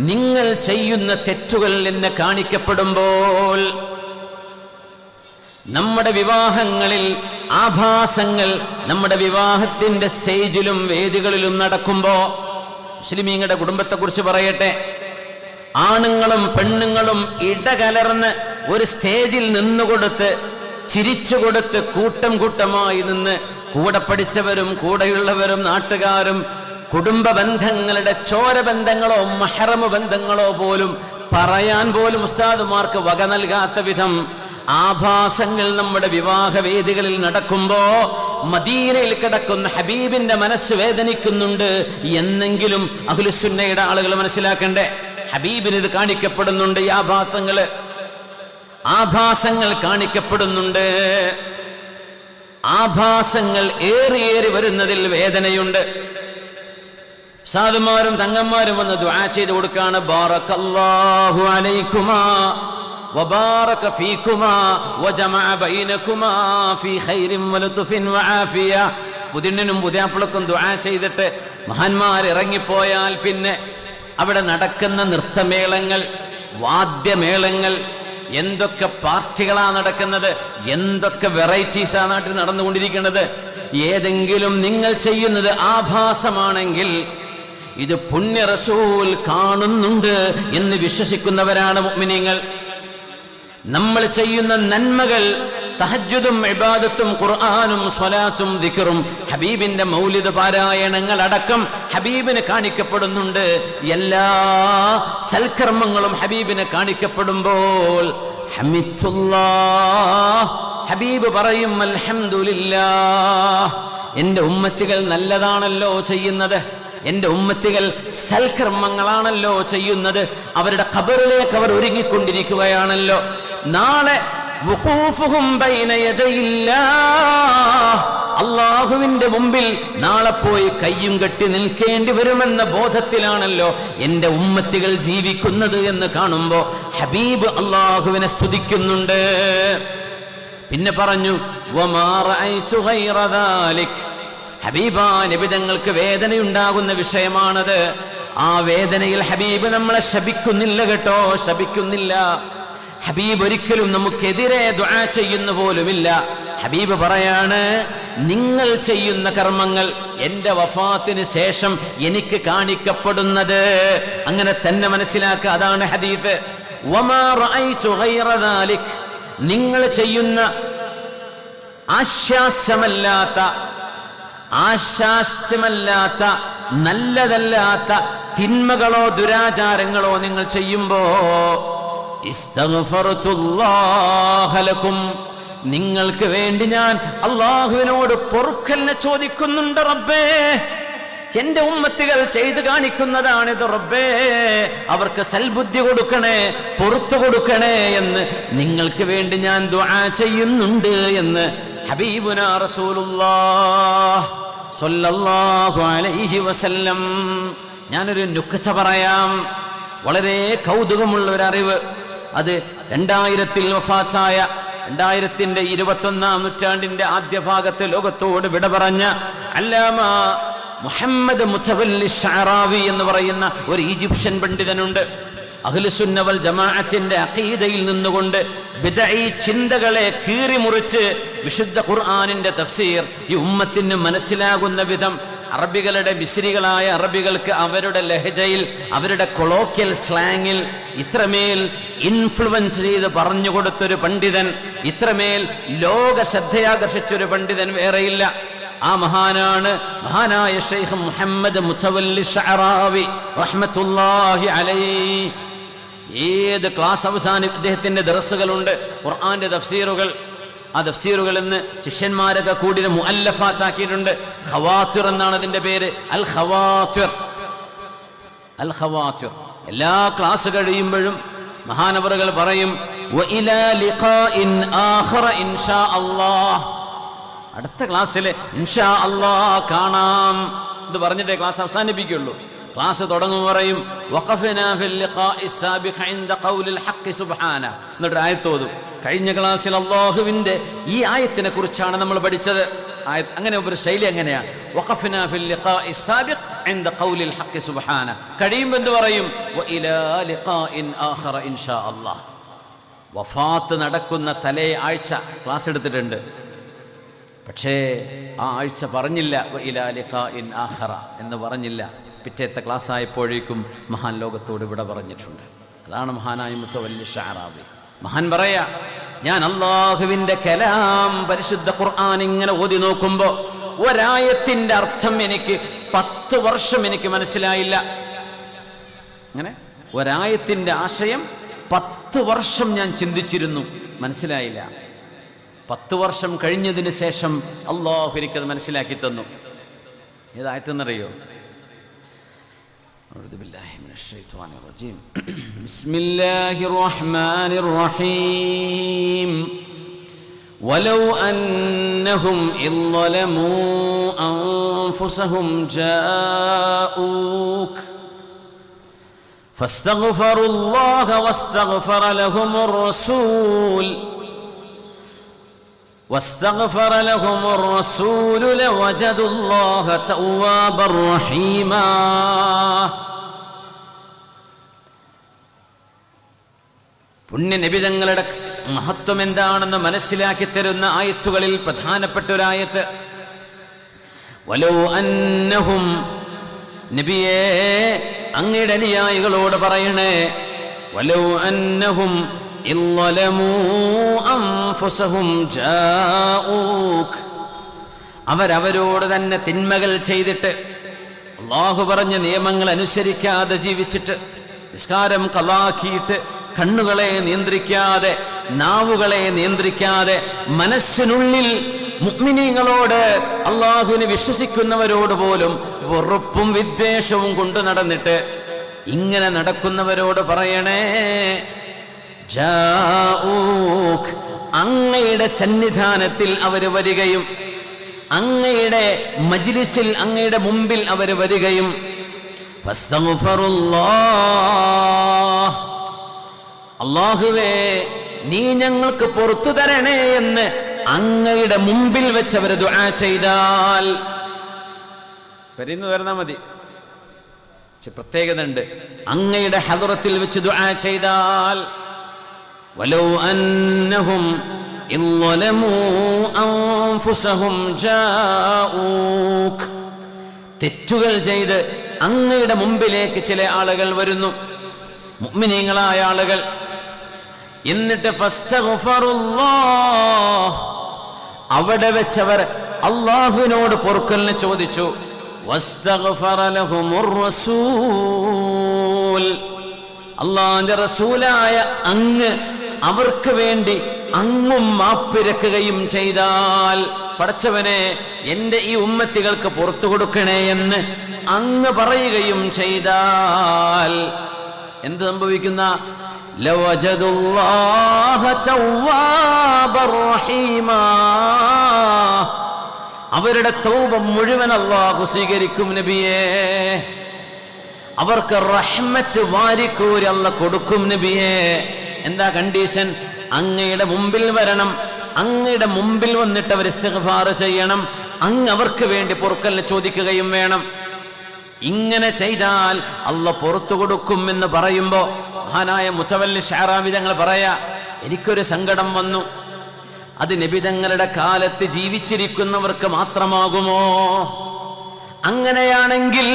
Speaker 1: നിങ്ങൾ ചെയ്യുന്ന തെറ്റുകൾ എന്നെ കാണിക്കപ്പെടുമ്പോൾ, നമ്മുടെ വിവാഹങ്ങളിൽ ആഭാസങ്ങൾ നമ്മുടെ വിവാഹത്തിന്റെ സ്റ്റേജിലും വേദികളിലും നടക്കുമ്പോ, മുസ്ലിമീങ്ങളുടെ കുടുംബത്തെ കുറിച്ച് പറയട്ടെ, ആണുങ്ങളും പെണ്ണുങ്ങളും ഇടകലർന്ന് ഒരു സ്റ്റേജിൽ നിന്നുകൊടുത്ത് ചിരിച്ചുകൊടുത്ത് കൂട്ടം കൂട്ടമായി നിന്ന് കൂടെ പഠിച്ചവരും കൂടെയുള്ളവരും നാട്ടുകാരും കുടുംബ ബന്ധങ്ങളുടെ ചോരബന്ധങ്ങളോ മഹറമ ബന്ധങ്ങളോ പോലും പറയാൻ പോലും ഉസ്താദുമാർക്ക് വക നൽകാത്ത വിധം ആഭാസങ്ങൾ നമ്മുടെ വിവാഹ വേദികളിൽ നടക്കുമ്പോ മദീനയിൽ കിടക്കുന്ന ഹബീബിന്റെ മനസ്സ് വേദനിക്കുന്നുണ്ട് എന്നെങ്കിലും അഹ്ലുസുന്നയുടെ ആളുകൾ മനസ്സിലാക്കണ്ടേ. ഹബീബിന് ഇത് കാണിക്കപ്പെടുന്നുണ്ട്. ഈ ആഭാസങ്ങൾ കാണിക്കപ്പെടുന്നുണ്ട്. ആഭാസങ്ങൾ ഏറി വരുന്നതിൽ വേദനയുണ്ട്. സാധുമാരും തങ്ങന്മാരും വന്ന് ദുആ ചെയ്ത് കൊടുക്കാണ്, ബാറകല്ലാഹു അലൈക്കുമാ വബാറക ഫീകുമാ വജമഅ ബൈനകുമാ ഫീ ഖൈറിൻ വലതുഫിൻ വആഫിയ. പുതിയണ്ണിനും പുതിയാപ്പിളക്കും ദുആ ചെയ്തിട്ട് മഹാന്മാർ ഇറങ്ങിപ്പോയാൽ പിന്നെ അവിടെ നടക്കുന്ന നൃത്തമേളങ്ങൾ, വാദ്യമേളങ്ങൾ, എന്തൊക്കെ പാർട്ടികളാണ് നടക്കുന്നത്, എന്തൊക്കെ വെറൈറ്റീസാ നാട്ടിൽ നടന്നുകൊണ്ടിരിക്കുന്നത്. ഏതെങ്കിലും നിങ്ങൾ ചെയ്യുന്നത് ആഭാസമാണെങ്കിൽ ഇത് പുണ്യ റസൂൽ കാണുന്നുണ്ട് എന്ന് വിശ്വസിക്കുന്നവരാണ് മുഅ്മിനീങ്ങൾ. നമ്മൾ ചെയ്യുന്ന നന്മകൾ, തഹജ്ജുദും ഇബാദത്തും ഖുർആനും സ്വലാത്തും ദിക്റും ഹബീബിന്റെ മൗലിദ് പാരായണങ്ങൾ അടക്കം ഹബീബിന് കാണിക്കപ്പെടുന്നുണ്ട്. എല്ലാ സൽക്കർമ്മങ്ങളും ഹബീബിന് കാണിക്കപ്പെടുമ്പോൾ ഹമിദുല്ലാഹ്, ഹബീബ് പറയും അൽഹംദുലില്ലാഹ്, എൻ്റെ ഉമ്മത്തികൾ നല്ലതാണല്ലോ ചെയ്യുന്നത്, എൻ്റെ ഉമ്മത്തികൾ സൽക്കർമ്മങ്ങളാണല്ലോ ചെയ്യുന്നത്, അവരുടെ ഖബറിലേക്ക് അവർ ഒരുങ്ങിക്കൊണ്ടിരിക്കുകയാണല്ലോ. നാളെ അള്ളാഹുവിന്റെ മുമ്പിൽ നാളെ പോയി കയ്യും കെട്ടി നിൽക്കേണ്ടി വരുമെന്ന ബോധത്തിലാണല്ലോ എൻ്റെ ഉമ്മത്തികൾ ജീവിക്കുന്നത് എന്ന് കാണുമ്പോ ഹബീബ് അള്ളാഹുവിനെ സ്തുതിക്കുന്നുണ്ട്. പിന്നെ പറഞ്ഞു ഹബീബാ നബി തങ്ങൾക്ക് വേദനയുണ്ടാകുന്ന വിഷയമാണത്. ആ വേദനയിൽ ഹബീബ് നമ്മളെ ശപിക്കുന്നില്ല കേട്ടോ, ശപിക്കുന്നില്ല. ഹബീബ് ഒരിക്കലും നമുക്കെതിരെ ദുആ ചെയ്യുന്ന പോലുമില്ല. ഹബീബ് പറയാണ്, നിങ്ങൾ ചെയ്യുന്ന കർമ്മങ്ങൾ എൻ്റെ വഫാത്തിന് ശേഷം എനിക്ക് കാണിക്കപ്പെടുന്നത്. അങ്ങനെ തന്നെ മനസ്സിലാക്കുക. അതാണ് ഹദീസ്. വമാ റഅയ്തു ഗൈറ ദാലിക്, നിങ്ങൾ ചെയ്യുന്ന ആശാസ്യമല്ലാത്ത നല്ലതല്ലാത്ത തിന്മകളോ ദുരാചാരങ്ങളോ നിങ്ങൾ ചെയ്യുമ്പോ ഇസ്തഗ്ഫർതുല്ലാഹ ലക്കും, നിങ്ങൾക്ക് വേണ്ടി ഞാൻ അള്ളാഹുവിനോട് പൊറുക്കലിനെ ചോദിക്കുന്നുണ്ട്. റബ്ബേ, എന്റെ ഉമ്മത്തികൾ ചെയ്തു കാണിക്കുന്നതാണിത്. റബ്ബേ, അവർക്ക് സൽബുദ്ധി കൊടുക്കണേ, പൊറുത്തു കൊടുക്കണേ എന്ന് നിങ്ങൾക്ക് വേണ്ടി ഞാൻ ദുആ ചെയ്യുന്നുണ്ട് എന്ന് ഹബീബുനാ റസൂലുള്ളാഹ് സ്വല്ലല്ലാഹു അലൈഹി വസല്ലം. ഞാനൊരു നുക്ത പറയാം, വളരെ കൗതുകമുള്ള ഒരു അറിവ്. അത് 2000-ൽ വഫാത്തായ 2021-ാം നൂറ്റാണ്ടിന്റെ ആദ്യ ഭാഗത്ത് ലോകത്തോട് വിട പറഞ്ഞ അല്ലാമ മുഹമ്മദ് മുതവല്ലി ശഅറാവി എന്ന് പറയുന്ന ഒരു ഈജിപ്ഷ്യൻ പണ്ഡിതനുണ്ട്. അഹ്ലുസുന്ന വൽ ജമാഅത്തിന്റെ അഖീദയിൽ നിന്നുകൊണ്ട് ബിദ്ഈ ചിന്തകളെ കീറിമുറിച്ച് വിശുദ്ധ ഖുർആനിന്റെ തഫ്സീർ ഈ ഉമ്മത്തിന് മനസ്സിലാകുന്ന വിധം അറബികളുടെ മിസ്രികളായ അറബികൾക്ക് അവരുടെ ലഹജയിൽ, അവരുടെ കൊളോക്കിയൽ സ്ലാങ്ങിൽ ഇത്രമേൽ ഇൻഫ്ലുവൻസ് ചെയ്ത് പറഞ്ഞു കൊടുത്തൊരു പണ്ഡിതൻ, ഇത്രമേൽ ലോക ശ്രദ്ധയാകർഷിച്ചൊരു പണ്ഡിതൻ വേറെയില്ല. ആ മഹാനാണ് മഹാനായ ശൈഖ് മുഹമ്മദ് മുതവല്ലി ശഅറാവി റഹ്മത്തുള്ളാഹി അലൈഹി. ഏത് ക്ലാസ് അവസാനം ഇദ്ദേഹത്തിന്റെ ദർസുകളുണ്ട്, ഖുർആന്റെ തഫ്സീറുകൾ. ആ തഫ്സീറുകളിൽ നിന്ന് ശിഷ്യന്മാരൊക്കെ കൂടി മുഅല്ലഫാത്ത് ആക്കിയിട്ടുണ്ട്. ഖവാത്തിർ എന്നാണ് അതിന്റെ പേര്. അൽ ഖവാത്തിർ, അൽ ഖവാത്തിർ. എല്ലാ ക്ലാസ് കഴിയുമ്പോഴും മഹാനവറുകൾ പറയും വഇലാ ലിഖാഇൻ ആഖിറ ഇൻഷാ അല്ലാഹ്, അടുത്ത ക്ലാസ്സിൽ ഇൻഷാ അല്ലാഹ് കാണാം എന്ന് പറഞ്ഞിട്ടേ ക്ലാസ് അവസാനിപ്പിക്കുള്ളൂ. ക്ലാസ് തുടങ്ങുമ്പോൾ പറയും വഖഫനാ ഫിൽ ലിഖാഇ സാബിഖ ഇൻദ ഖൗലിൽ ഹഖ് സുബ്ഹാന, എന്നിട്ട് ആയത്ത് ഓതും. കഴിഞ്ഞ ക്ലാസ്സിൽ അല്ലാഹുവിന്റെ ഈ ആയത്തിനെ കുറിച്ചാണ് നമ്മൾ പഠിച്ചത്. ആയത്ത് അങ്ങനെ ഒരു ശൈലി അങ്ങനെയാണ്. വഖഫനാ ഫിൽ ലിഖാഇ സാബിഖ ഇൻദ ഖൗലിൽ ഹഖ് സുബ്ഹാന. കഴിയുമ്പോൾ എന്ത് പറയും? വഇലാ ലിഖാഇൻ ആഖിറ ഇൻഷാ അല്ലാഹ്. വഫാത്ത് നടക്കുന്ന തലേ ആഴ്ച ക്ലാസ് എടുത്തിട്ടുണ്ട്. പക്ഷേ ആ ആഴ്ച പറഞ്ഞില്ല വഇലാ ലിഖാഇൻ ആഖിറ എന്ന് പറഞ്ഞില്ല. പിറ്റേത്തെ ക്ലാസ് ആയപ്പോഴേക്കും മഹാൻ ലോകത്തോട് വിട പറഞ്ഞിട്ടുണ്ട്. അതാണ് മഹാനായ മുതവല്ലി ശഅറാവി. മഹാൻ പറയാ, ഞാൻ അള്ളാഹുവിന്റെ കലാം പരിശുദ്ധ ഖുർആൻ ഇങ്ങനെ ഓതി നോക്കുമ്പോ ഒരായത്തിന്റെ അർത്ഥം എനിക്ക് 10 വർഷം എനിക്ക് മനസ്സിലായില്ല. അങ്ങനെ ഒരായത്തിന്റെ ആശയം 10 വർഷം ഞാൻ ചിന്തിച്ചിരുന്നു, മനസ്സിലായില്ല. 10 വർഷം കഴിഞ്ഞതിന് ശേഷം അള്ളാഹു എനിക്കത് മനസ്സിലാക്കി തന്നു. ഏതായത്തെന്നറിയോ? أعوذ بالله من الشيطان الرجيم. بسم الله الرحمن الرحيم. ولو أنهم إذ ظلموا أنفسهم جاءوك فاستغفروا الله واستغفر لهم الرسول واستغفر لهم الرسول لوجدوا الله توابا رحيما. പുണ്യനബി തങ്ങളുടെ മഹത്വം എന്താണെന്ന് മനസ്സിലാക്കി തരുന്ന ആയത്തുകളിൽ പ്രധാനപ്പെട്ട ഒരു ആയത്ത്, വലൗ അന്നഹും, നബിയേ അങ്ങയുടെ അനുയായികളോട് പറയണേ, വലൗ അന്നഹും ഇളലമൂ അൻഫുസഹും ജാഊക്, അവരവരോട് തന്നെ തിന്മകൾ ചെയ്തിട്ട് അല്ലാഹു പറഞ്ഞ നിയമങ്ങൾ അനുസരിക്കാതെ ജീവിച്ചിട്ട്, നിസ്കാരം ഖളാക്കിയിട്ട്, കണ്ണുകളെ നിയന്ത്രിക്കാതെ, നാവുകളെ നിയന്ത്രിക്കാതെ, മനസ്സിനുള്ളിൽ മുഅ്മിനീങ്ങളോട്, അല്ലാഹുവിനെ വിശ്വസിക്കുന്നവരോട് പോലും വെറുപ്പും വിദ്വേഷവും കൊണ്ടു നടന്നിട്ട് ഇങ്ങനെ നടക്കുന്നവരോട് പറയണേ, ജാഊക്, അങ്ങയുടെ സന്നിധാനത്തിൽ അവർ വരികയും, അങ്ങയുടെ മജ്ലിസിൽ, അങ്ങയുടെ മുമ്പിൽ അവർ വരികയും, ഫസ്തഗ്ഫിറുല്ലാഹ്, അല്ലാഹുവേ നീ ഞങ്ങൾക്ക് പുറത്തു തരണേ എന്ന് അങ്ങയുടെ മുമ്പിൽ വെച്ച് അവർ ദുആ ചെയ്താൽ, വരുന്നു വരുന്നാ മതി, പക്ഷെ പ്രത്യേകത ഉണ്ട്, അങ്ങയുടെ ഹദ്റത്തിൽ വെച്ച് ദുആ ചെയ്താൽ, വലൗ അന്നഹും ഇളലമൂ അൻഫുസഹും ജാഊക്, തെറ്റുകൾ ചെയ്ത് അങ്ങയുടെ മുമ്പിലേക്ക് ചില ആളുകൾ വരുന്നു, മുഅ്മിനീങ്ങളായ ആളുകൾ, എന്നിട്ട് ഫസ്തഗ്ഫിറുല്ലാഹ്, അവിടെ വെച്ചവർ അല്ലാഹുവിനോട് പൊറുക്കലിനെ ചോദിച്ചു, വസ്തഗ്ഫറ ലഹുമുർ റസൂൽ, അല്ലാഹുവിന്റെ റസൂലായ അങ്ങ് അവർക്ക് വേണ്ടി അങ്ങും മാപ്പിരക്കുകയും ചെയ്താൽ, പടച്ചവനെ എന്റെ ഈ ഉമ്മത്തികൾക്ക് പുറത്തു കൊടുക്കണേ എന്ന് അങ്ങ് പറയുകയും ചെയ്താൽ എന്ത് സംഭവിക്കുന്ന, ലവജദുല്ലാഹ തവ്വാബർ റഹീമാ, അവരുടെ തൗബ മുഴുവൻ അല്ലാഹു സ്വീകരിക്കും നബിയേ, അവർക്ക് റഹ്മത്ത് വാരിക്കോരി അല്ലാഹു കൊടുക്കും നബിയേ. എന്താ കണ്ടീഷൻ? അങ്ങയുടെ മുമ്പിൽ വരണം, അങ്ങയുടെ മുമ്പിൽ വന്നിട്ട് അവർ ഇസ്തിഗ്ഫാർ ചെയ്യണം, അങ്ങ് അവർക്ക് വേണ്ടി പൊറുക്കലിനെ ചോദിക്കുകയും വേണം. ഇങ്ങനെ ചെയ്താൽ അല്ലാഹു പുറത്തു കൊടുക്കും എന്ന് പറയുമ്പോ മഹാനായ മുതവല്ലി ശഅറാവി തങ്ങൾ പറയാ, എനിക്കൊരു സങ്കടം വന്നു, അത് നബി തങ്ങളുടെ കാലത്ത് ജീവിച്ചിരിക്കുന്നവർക്ക് മാത്രമാകുമോ? അങ്ങനെയാണെങ്കിൽ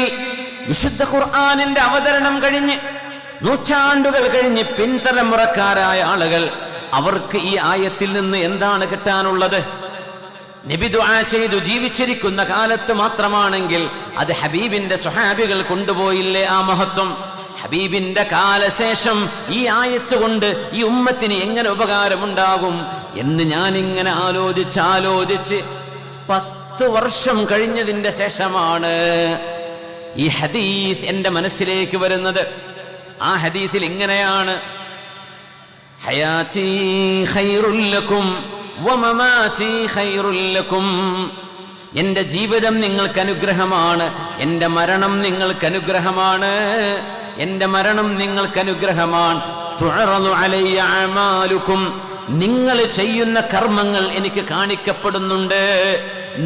Speaker 1: വിശുദ്ധ ഖുർആനിന്റെ അവതരണം കഴിഞ്ഞ് നൂറ്റാണ്ടുകൾ കഴിഞ്ഞ് പിൻതലമുറക്കാരായ ആളുകൾ, അവർക്ക് ഈ ആയത്തിൽ നിന്ന് എന്താണ് കിട്ടാനുള്ളത്? നബി ദുആ ചെയ്തു ജീവിച്ചിരിക്കുന്ന കാലത്ത് മാത്രമാണെങ്കിൽ അത് ഹബീബിന്റെ സ്വഹാബികൾ കൊണ്ടുപോയില്ലേ ആ മഹത്വം? ഹബീബിന്റെ കാലശേഷം ഈ ആയത്ത് കൊണ്ട് ഈ ഉമ്മത്തിന് എങ്ങനെ ഉപകാരമുണ്ടാകും എന്ന് ഞാനിങ്ങനെ ആലോചിച്ച് 10 വർഷം കഴിഞ്ഞതിന്റെ ശേഷമാണ് ഈ ഹദീസ് എന്റെ മനസ്സിലേക്ക് വരുന്നത്. ആ ഹദീസിൽ ഇങ്ങനെയാണ്, ഹയാതി ഖൈറുൽ ലക്കും വമമാതി ഖൈറുൽ ലക്കും, എന്റെ ജീവിതം നിങ്ങൾക്ക് അനുഗ്രഹമാണ്, എന്റെ മരണം നിങ്ങൾക്ക് അനുഗ്രഹമാണ്, എന്റെ മരണം നിങ്ങൾക്ക് അനുഗ്രഹമാണ്. തുഅറദു അലയ്യ അഅമാലുക്കും, നിങ്ങൾ ചെയ്യുന്ന കർമ്മങ്ങൾ എനിക്ക് കാണിക്കപ്പെടുന്നുണ്ട്.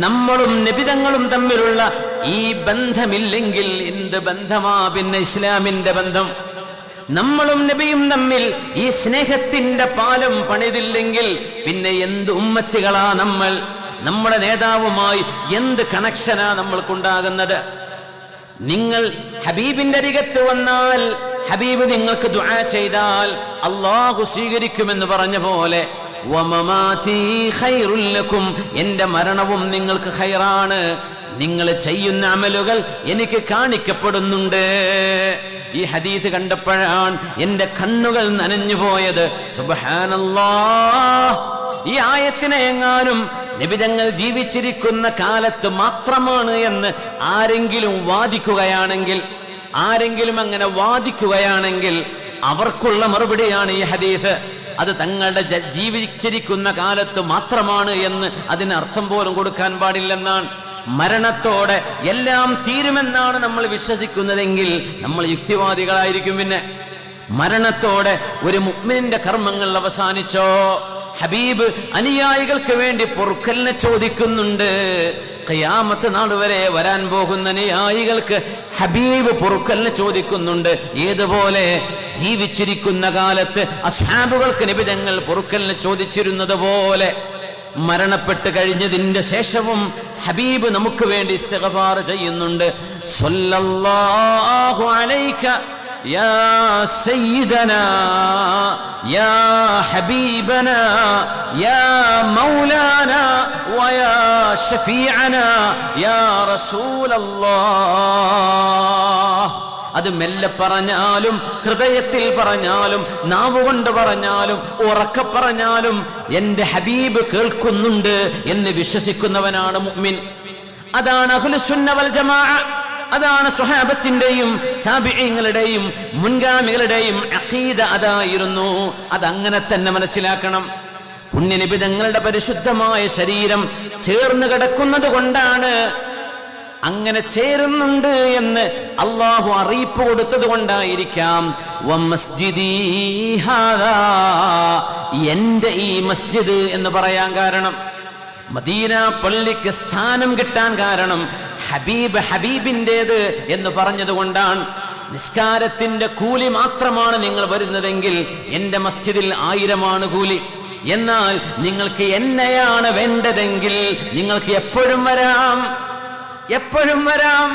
Speaker 1: നമ്മളും നബിതങ്ങളും തമ്മിലുള്ള ഈ ബന്ധമില്ലെങ്കിൽ എന്ത് ബന്ധമാ പിന്നെ ഇസ്ലാമിന്റെ ബന്ധം? നമ്മളും നബിയും തമ്മിൽ ഈ സ്നേഹത്തിന്റെ പാലം പണിതില്ലെങ്കിൽ പിന്നെ എന്ത് ഉമ്മച്ചികളാ നമ്മൾ? നമ്മുടെ നേതാവുമായി എന്ത് കണക്ഷനാ നമ്മൾക്കുണ്ടാകുന്നത്? നിങ്ങൾ ഹബീബിന്റെ അരികത്ത് വന്നാൽ, ഹബീബ് നിങ്ങൾക്ക് ദുആ ചെയ്താൽ അല്ലാഹു സ്വീകരിക്കുമെന്ന് പറഞ്ഞ പോലെ, വമമാതി ഖൈറുൽ ലക്കും, എന്റെ മരണവും നിങ്ങൾക്ക് ഖൈറാണ്, നിങ്ങൾ ചെയ്യുന്ന അമലുകൾ എനിക്ക് കാണിക്കപ്പെടുന്നുണ്ട്. ഈ ഹദീസ് കണ്ടപ്പോഴാണ് എന്റെ കണ്ണുകൾ നനഞ്ഞു പോയത്. സുബ്ഹാനല്ലാഹ്, ഈ ആയത്തിനെ എങ്ങാനും നബിതങ്ങൾ ജീവിച്ചിരിക്കുന്ന കാലത്ത് മാത്രമാണ് എന്ന് ആരെങ്കിലും വാദിക്കുകയാണെങ്കിൽ, അങ്ങനെ വാദിക്കുകയാണെങ്കിൽ അവർക്കുള്ള മറുപടിയാണ് ഈ ഹദീസ്. അത് തങ്ങളുടെ ജീവിച്ചിരിക്കുന്ന കാലത്ത് മാത്രമാണ് എന്ന് അതിന് അർത്ഥം പോലും കൊടുക്കാൻ പാടില്ലെന്നാണ്. മരണത്തോടെ എല്ലാം തീരുമെന്നാണ് നമ്മൾ വിശ്വസിക്കുന്നതെങ്കിൽ നമ്മൾ യുക്തിവാദികളായിരിക്കും. പിന്നെ മരണത്തോടെ ഒരു മുഅ്മിനിന്റെ കർമ്മങ്ങൾ അവസാനിച്ചോ? ഹബീബ് അനുയായികൾക്ക് വേണ്ടി പൊറുക്കലിനെ ചോദിക്കുന്നുണ്ട്. ഖിയാമത്ത് നാൾ വരെ വരാൻ പോകുന്ന അനുയായികൾക്ക് ഹബീബ് പൊറുക്കലിനെ ചോദിക്കുന്നുണ്ട്. ഏതുപോലെ ജീവിച്ചിരിക്കുന്ന കാലത്ത് അസ്ഹാബുകൾക്ക് നബി തങ്ങൾ പൊറുക്കലിനെ ചോദിച്ചിരുന്നത് പോലെ മരണപ്പെട്ട് കഴിഞ്ഞതിന്റെ ശേഷവും ഹബീബ് നമുക്ക് വേണ്ടി ഇസ്തിഗ്ഫാർ ചെയ്യുന്നുണ്ട്. സല്ലല്ലാഹു അലൈക യാ സയ്യിദനാ യാ ഹബീബനാ യാ മൗലാനാ വയാ ശഫീഅനാ യാ റസൂലല്ലാഹ്. അത് മെല്ലെ പറഞ്ഞാലും ഹൃദയത്തിൽ പറഞ്ഞാലും നാവുകൊണ്ട് പറഞ്ഞാലും ഉറക്കെ പറഞ്ഞാലും എൻ്റെ ഹബീബ് കേൾക്കുന്നുണ്ട് എന്ന് വിശ്വസിക്കുന്നവനാണ് മുഅ്മിൻ. അതാണ് അഹ്ലുസുന്ന വൽ ജമാഅ. അതാണ് സ്വഹാബത്തിന്റെയും താബിഈങ്ങളുടെയും മുൻഗാമികളുടെയും അഖീദ. അതായിരുന്നു. അതങ്ങനെ തന്നെ മനസ്സിലാക്കണം. പുണ്യനബി തങ്ങളുടെ പരിശുദ്ധമായ ശരീരം ചേർന്ന് കിടക്കുന്നത് കൊണ്ടാണ്, അങ്ങനെ ചേരുന്നുണ്ട് എന്ന് അള്ളാഹു അറിയിപ്പ് കൊടുത്തത് കൊണ്ടായിരിക്കാം വമസ്ജിദീ ഹാദാ, എന്റെ ഈ മസ്ജിദ് എന്ന് പറയാൻ കാരണം, മദീന പള്ളിക്ക് സ്ഥാനം കിട്ടാൻ കാരണം ഹബീബ് ഹബീബിൻ്റേത് എന്ന് പറഞ്ഞതുകൊണ്ടാണ്. നിസ്കാരത്തിന്റെ കൂലി മാത്രമാണ് നിങ്ങൾ വരുന്നതെങ്കിൽ എൻ്റെ മസ്ജിദിൽ 1000 കൂലി. എന്നാൽ നിങ്ങൾക്ക് എന്നെയാണ് വേണ്ടതെങ്കിൽ നിങ്ങൾക്ക് എപ്പോഴും വരാം, എപ്പോഴും വരാം.